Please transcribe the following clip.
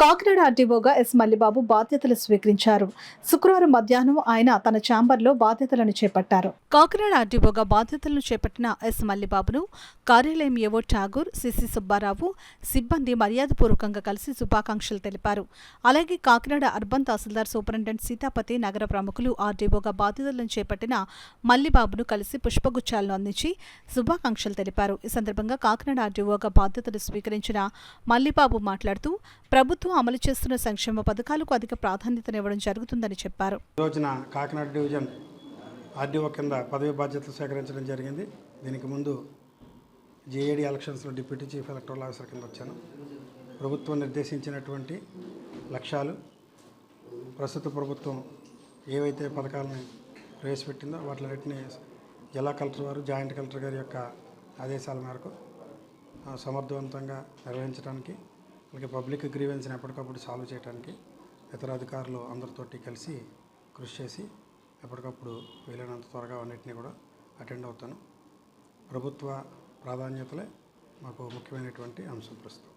Kakinada ఆర్డీఓగా yes Mallibabu బాధ్యతలు స్వీకరించారు. శుక్రవారం మధ్యాహ్నం ఆయన తన ఛాంబర్లో బాధ్యతలను చేపట్టారు. కాకినాడ ఆర్డీఓగా బాధ్యతలను చేపట్టిన ఎస్ మల్లిబాబును కార్యాలయం ఏవో ఠాగూర్, సిసి సుబ్బారావు సిబ్బంది మర్యాదపూర్వకంగా కలిసి శుభాకాంక్షలు తెలిపారు. అలాగే కాకినాడ అర్బన్ తహసీల్దార్ సూపరింటెండెంట్ సీతాపతి, నగర ప్రముఖులు ఆర్డీఓగా బాధ్యతలను చేపట్టిన మల్లిబాబును కలిసి పుష్పగుచ్చాలను అందించి శుభాకాంక్షలు తెలిపారు. ఈ సందర్భంగా కాకినాడ ఆర్డీఓగా బాధ్యతలు స్వీకరించిన మల్లిబాబు మాట్లాడుతూ ప్రభుత్వం అమలు చేస్తున్న సంక్షేమ పథకాలకు అధిక ప్రాధాన్యతనివ్వడం జరుగుతుందని చెప్పారు. ఈ రోజున కాకినాడ డివిజన్ ఆర్డీఓ కింద పదవి బాధ్యతలు స్వీకరించడం జరిగింది. దీనికి ముందు జేఏడీ ఎలక్షన్స్లో డిప్యూటీ చీఫ్ ఎలక్టరల్ ఆఫీసర్ కింద వచ్చాను. ప్రభుత్వం నిర్దేశించినటువంటి లక్ష్యాలు, ప్రస్తుత ప్రభుత్వం ఏవైతే పథకాలను ప్రవేశపెట్టిందో వాటిని జిల్లా కలెక్టర్ వారు, జాయింట్ కలెక్టర్ గారి యొక్క ఆదేశాల మేరకు సమర్థవంతంగా నిర్వహించడానికి, అలాగే పబ్లిక్ గ్రీవెన్స్ని ఎప్పటికప్పుడు సాల్వ్ చేయడానికి ఇతర అధికారులు అందరితోటి కలిసి కృషి చేసి ఎప్పటికప్పుడు వీలైనంత త్వరగా అన్నింటినీ కూడా అటెండ్ అవుతాను. ప్రభుత్వ ప్రాధాన్యతలే మాకు ముఖ్యమైనటువంటి అంశం ప్రస్తుతం.